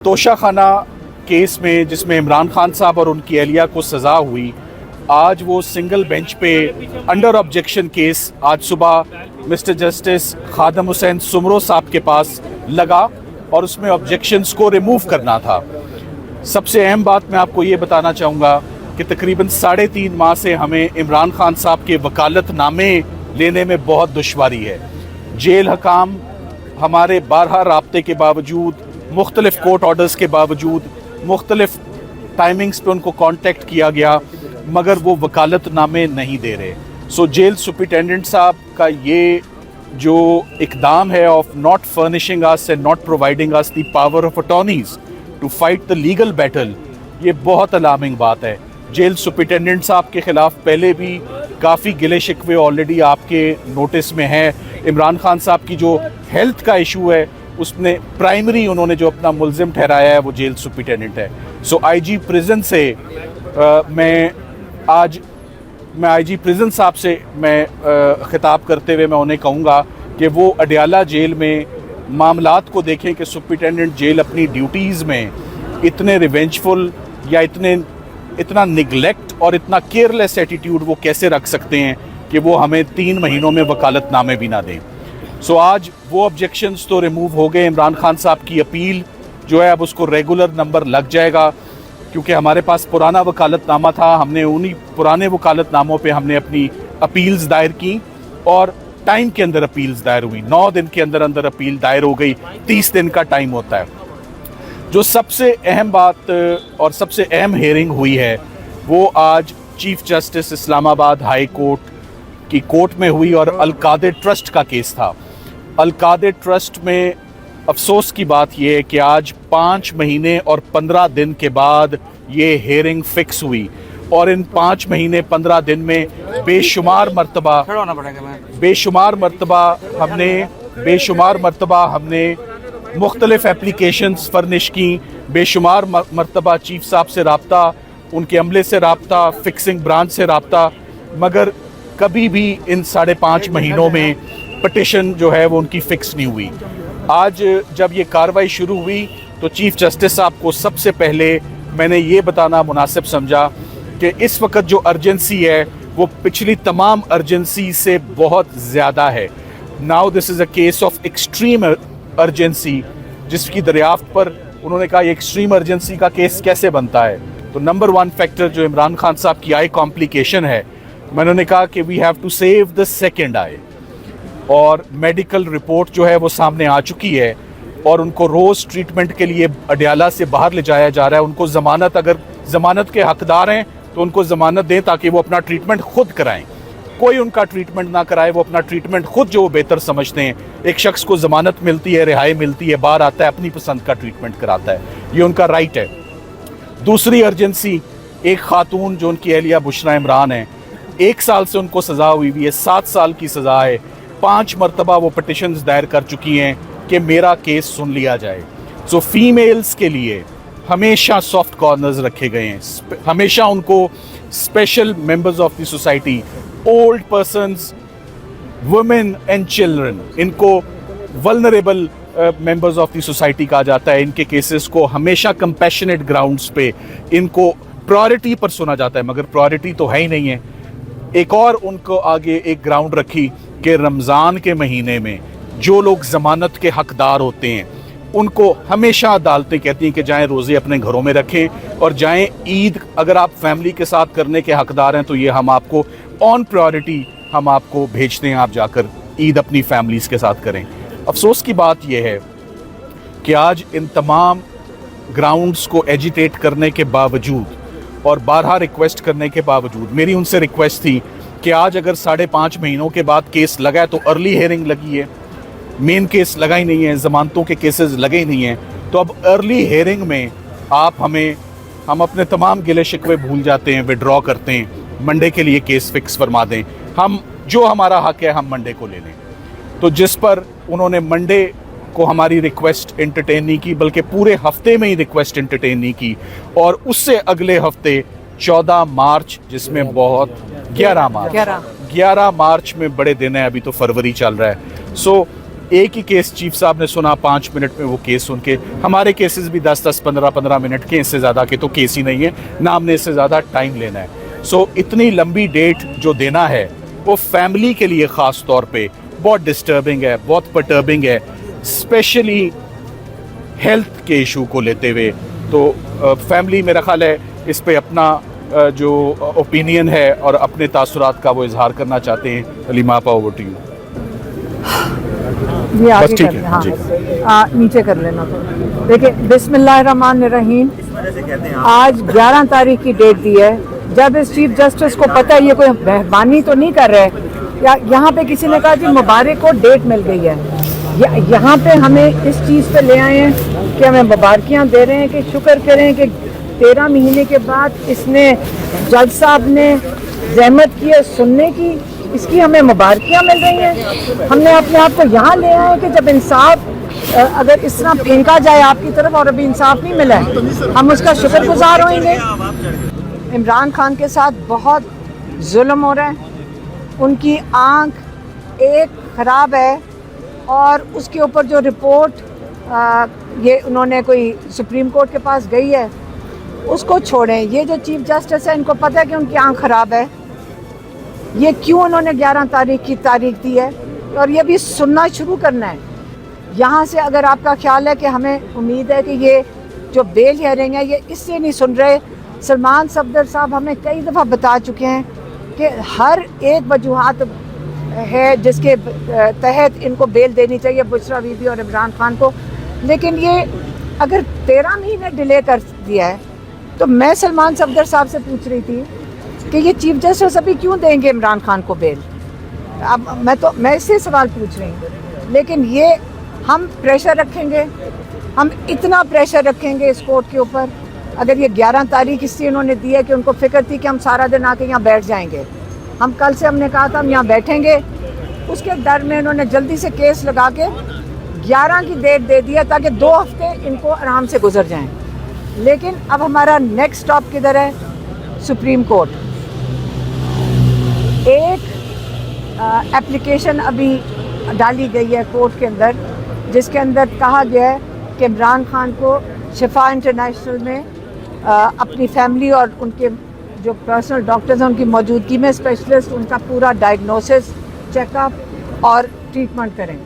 Toshakhana case में जिसमें इमरान खान साहब और उनकी अहलिया को सज़ा हुई, आज वो सिंगल बेंच पे अंडर ऑब्जेक्शन केस आज सुबह मिस्टर जस्टिस खादम हुसैन सुमरो साहब के पास लगा और उसमें ऑब्जेक्शंस को रिमूव करना था। सबसे अहम बात मैं आपको ये बताना चाहूँगा कि तकरीबन 3.5 माह से हमें इमरान खान साहब के वकालतनामे लेने में बहुत दुश्वारी है। जेल हकाम हमारे 12 राब्ते के बावजूद, मुख्तलिफ कोर्ट ऑर्डर्स के बावजूद, मुख्तलिफ टाइमिंग्स पे उनको कांटेक्ट किया गया, मगर वो वकालतनामे नहीं दे रहे। सो जेल सुपरिटेंडेंट साहब का ये जो इकदाम है of not furnishing us and not providing us the power of attorneys to fight the legal battle, ये बहुत अलार्मिंग बात है। जेल सुपरिटेंडेंट साहब के ख़िलाफ़ पहले भी काफ़ी गिले शिकवे ऑलरेडी आपके नोटिस में हैं। इमरान खान साहब की जो हेल्थ का इशू है उसने प्राइमरी उन्होंने जो अपना मुल्ज़िम ठहराया है वो जेल सुपरिटेंडेंट है। सो आईजी प्रिजन से मैं आईजी प्रिजन साहब से खिताब करते हुए मैं उन्हें कहूँगा कि वो अडयाला जेल में मामलात को देखें कि सुपरिटेंडेंट जेल अपनी ड्यूटीज़ में इतने रिवेंजफुल या इतना निगलेक्ट और इतना केयरलेस एटीट्यूड वो कैसे रख सकते हैं कि वो हमें 3 महीनों में वकालतनामे भी ना दें। सो आज वो ऑब्जेक्शंस तो रिमूव हो गए। इमरान खान साहब की अपील जो है अब उसको रेगुलर नंबर लग जाएगा, क्योंकि हमारे पास पुराना वकालतनामा था। हमने उन्हीं पुराने वकालतनामों पे हमने अपनी अपील्स दायर की और टाइम के अंदर अपील्स दायर हुई। 9 दिन के अंदर अंदर अपील दायर हो गई। 30 दिन का टाइम होता है। जो सबसे अहम बात और सबसे अहम हेयरिंग हुई है वो आज chief justice Islamabad high court की कोर्ट में हुई और अलकादे ट्रस्ट का केस था। अलकादे ट्रस्ट में अफसोस की बात यह है कि आज 5 महीने और 15 दिन के बाद ये हेयरिंग फिक्स हुई और इन 5 महीने 15 दिन में बेशुमार मरतबा हमने मुख्तलिफ एप्लीकेशंस फर्निश की, बेशुमार मरतबा चीफ साहब से रब्ता, उनके अमले से रब्ता, फिक्सिंग ब्रांच से रब्ता, मगर कभी भी इन 5.5 महीनों में पटिशन जो है वो उनकी फिक्स नहीं हुई। आज जब ये कार्रवाई शुरू हुई तो चीफ जस्टिस साहब को सबसे पहले मैंने ये बताना मुनासिब समझा कि इस वक्त जो अर्जेंसी है वो पिछली तमाम अर्जेंसी से बहुत ज़्यादा है। Now this is a case of extreme urgency, जिसकी दरियाफ्त पर उन्होंने कहा ये एक्सट्रीम अर्जेंसी का केस कैसे बनता है। तो नंबर 1 फैक्टर जो इमरान खान साहब की आई कॉम्प्लिकेशन है, मैंने कहा कि we have to save the second eye, और मेडिकल रिपोर्ट जो है वो सामने आ चुकी है और उनको रोज़ ट्रीटमेंट के लिए अडयाला से बाहर ले जाया जा रहा है। उनको ज़मानत, अगर ज़मानत के हकदार हैं तो उनको ज़मानत दें ताकि वो अपना ट्रीटमेंट खुद कराएं। कोई उनका ट्रीटमेंट ना कराए, वो अपना ट्रीटमेंट खुद जो बेहतर समझते हैं। एक शख्स को ज़मानत मिलती है, रिहाई मिलती है, बाहर आता है, अपनी पसंद का ट्रीटमेंट कराता है, ये उनका राइट है। दूसरी अर्जेंसी, एक खातून जो उनकी अहलिया बुशरा इमरान है, 1 साल से उनको सज़ा हुई है, 7 साल की सज़ा है। 5 मरतबा वो पटिशन्स दायर कर चुकी हैं कि मेरा केस सुन लिया जाए। सो फीमेल्स के लिए हमेशा सॉफ्ट कॉर्नर्स रखे गए हैं, हमेशा उनको special members of the society, old persons, women and children, इनको vulnerable members of the society कहा जाता है। इनके केसेस को हमेशा कंपैशनेट ग्राउंड्स पे इनको प्रायोरिटी पर सुना जाता है, मगर प्रायोरिटी तो है ही नहीं है। एक और उनको आगे एक ग्राउंड रखी कि रमज़ान के महीने में जो लोग ज़मानत के हकदार होते हैं उनको हमेशा अदालतें कहती हैं कि जाएं रोज़े अपने घरों में रखें और जाएं ईद, अगर आप फैमिली के साथ करने के हकदार हैं तो ये हम आपको ऑन प्रायोरिटी हम आपको भेजते हैं, आप जाकर ईद अपनी फैमिलीज़ के साथ करें। अफसोस की बात यह है कि आज इन तमाम ग्राउंड्स को एजिटेट करने के बावजूद और 12 रिक्वेस्ट करने के बावजूद मेरी उनसे रिक्वेस्ट थी कि आज अगर 5.5 महीनों के बाद केस लगा है तो अर्ली हेयरिंग लगी है, मेन केस लगा ही नहीं है, ज़मानतों के केसेस लगे ही नहीं हैं, तो अब अर्ली हेयरिंग में हम अपने तमाम गिले शिकवे भूल जाते हैं, विड्रॉ करते हैं, मंडे के लिए केस फिक्स फरमा दें, हम जो हमारा हक है हम मंडे को ले लें। तो जिस पर उन्होंने मंडे को हमारी रिक्वेस्ट एंटरटेन नहीं की, बल्कि पूरे हफ्ते में ही रिक्वेस्ट एंटरटेन नहीं की, और उससे अगले हफ्ते 14 मार्च, जिसमें बहुत 11 मार्च में बड़े दिन है, अभी तो फरवरी चल रहा है। सो एक ही केस चीफ साहब ने सुना, 5 मिनट में वो केस सुन के, हमारे केसेस भी 10-10, 15-15 मिनट के, इससे ज़्यादा के तो केस ही नहीं है ना, हमने इससे ज़्यादा टाइम लेना है। सो इतनी लंबी डेट जो देना है वो फैमिली के लिए ख़ास तौर पे बहुत डिस्टर्बिंग है, बहुत परटर्बिंग है, स्पेशली हेल्थ के इशू को लेते हुए। तो फैमिली मेरा ख्याल है इस पे अपना जो ओपिनियन है और अपने तासुरात का वो इजहार करना चाहते हैं। हलीमा आपा, ओवर टू यू। ये आगे बस ठीक कर है, हाँ, जी। नीचे कर लेना। तो देखिए, बिस्मिल्लाहिर्रहमानिर्रहीम। आज 11 तारीख की डेट दी है। जब इस चीफ जस्टिस को पता है ये कोई मेहरबानी तो नहीं कर रहे, या यहाँ पे किसी ने कहा जी मुबारक को डेट मिल गई है, यहाँ पे हमें इस चीज़ पे ले आए हैं कि हमें मुबारकियाँ दे रहे हैं कि शुक्र करें कि 13 महीने के बाद इसने, जज साहब ने जहमत की है सुनने की, इसकी हमें मुबारकियाँ मिल रही हैं। हमने अपने आप को यहाँ ले आए कि जब इंसाफ अगर इस तरह फेंका जाए आपकी तरफ और अभी इंसाफ नहीं मिला है, हम उसका शुक्रगुजार होंगे। इमरान खान के साथ बहुत जुल्म हो रहा है, उनकी आँख एक ख़राब है और उसके ऊपर जो रिपोर्ट ये उन्होंने कोई सुप्रीम कोर्ट के पास गई है उसको छोड़ें। ये जो चीफ जस्टिस है इनको पता है कि उनकी आँख ख़राब है, ये क्यों उन्होंने 11 तारीख की तारीख दी है और ये भी सुनना शुरू करना है। यहाँ से अगर आपका ख्याल है कि हमें उम्मीद है कि ये जो बेल हियरिंग है ये इससे नहीं सुन रहे, सलमान सफदर साहब हमें कई दफ़ा बता चुके हैं कि हर एक वजूहात है जिसके तहत इनको बेल देनी चाहिए बुशरा बीबी और इमरान खान को, लेकिन ये अगर 13 महीने डिले कर दिया है तो मैं सलमान सफदर साहब से पूछ रही थी कि ये चीफ जस्टिस अभी क्यों देंगे इमरान खान को बेल। अब मैं इससे सवाल पूछ रही हूँ, लेकिन ये हम प्रेशर रखेंगे, हम इतना प्रेशर रखेंगे इस कोर्ट के ऊपर। अगर ये 11 तारीख इसलिए उन्होंने दी है कि उनको फिक्र थी कि हम सारा दिन आके यहाँ बैठ जाएंगे, हम कल से हमने कहा था हम यहाँ बैठेंगे, उसके डर में इन्होंने जल्दी से केस लगा के 11 की डेट दे दिया ताकि 2 हफ्ते इनको आराम से गुजर जाएं। लेकिन अब हमारा नेक्स्ट स्टॉप किधर है? Supreme court. एक एप्लीकेशन अभी डाली गई है कोर्ट के अंदर जिसके अंदर कहा गया है कि इमरान खान को शिफा इंटरनेशनल में अपनी फैमिली और उनके जो पर्सनल डॉक्टर्स हैं उनकी मौजूदगी में स्पेशलिस्ट उनका पूरा डायग्नोसिस, चेकअप और ट्रीटमेंट करें।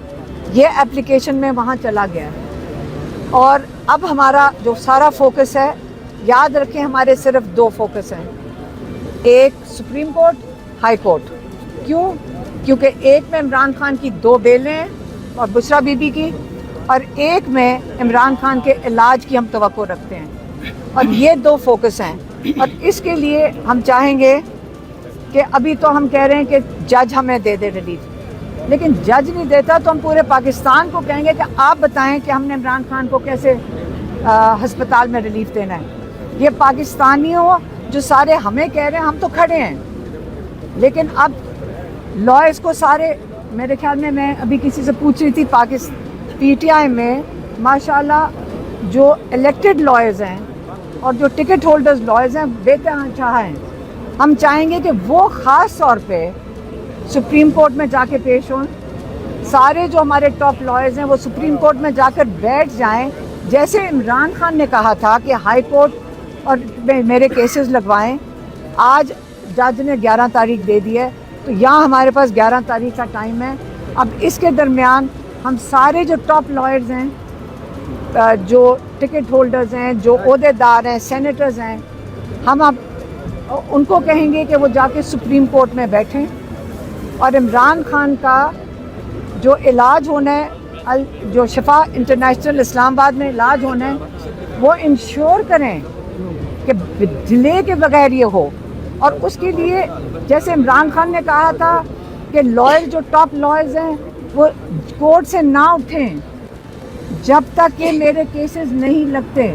ये एप्लीकेशन में वहाँ चला गया है और अब हमारा जो सारा फोकस है, याद रखें हमारे सिर्फ 2 फोकस हैं, एक सुप्रीम कोर्ट, हाई कोर्ट। क्यों? क्योंकि एक में इमरान खान की 2 बेलें हैं और बुशरा बीबी की, और एक में इमरान खान के इलाज की हम तवक्को रखते हैं, और ये 2 फोकस हैं। और इसके लिए हम चाहेंगे कि अभी तो हम कह रहे हैं कि जज हमें दे दे रिलीफ, लेकिन जज नहीं देता तो हम पूरे पाकिस्तान को कहेंगे कि आप बताएं कि हमने इमरान खान को कैसे हस्पताल में रिलीफ देना है। ये पाकिस्तानियों जो सारे हमें कह रहे हैं, हम तो खड़े हैं, लेकिन अब लॉयर्स को सारे, मेरे ख्याल में मैं अभी किसी से पूछ रही थी, PTI में माशाल्लाह जो इलेक्टेड लॉयर्स हैं और जो टिकट होल्डर्स लॉयर्स हैं बेतहाशा हैं। हम चाहेंगे कि वो ख़ास तौर पे सुप्रीम कोर्ट में जाके पेश हों, सारे जो हमारे टॉप लॉयर्स हैं वो सुप्रीम कोर्ट में जाकर बैठ जाएं, जैसे इमरान खान ने कहा था कि हाई कोर्ट और मेरे केसेस लगवाएं। आज जज ने 11 तारीख दे दी है, तो यहाँ हमारे पास 11 तारीख का टाइम है। अब इसके दरमियान हम सारे जो टॉप लॉयर्स हैं, जो टिकट होल्डर्स हैं, जो ओहदेदार हैं, सेनेटर्स हैं, हम अब उनको कहेंगे कि वो जाके सुप्रीम कोर्ट में बैठें और इमरान खान का जो इलाज होना है, जो शिफा इंटरनेशनल इस्लामाबाद में इलाज होना है, वो इंश्योर करें कि डिले के बगैर ये हो। और उसके लिए जैसे इमरान खान ने कहा था कि लॉयर जो टॉप लॉयर्स हैं वो कोर्ट से ना उठें जब तक कि मेरे केसेस नहीं लगते।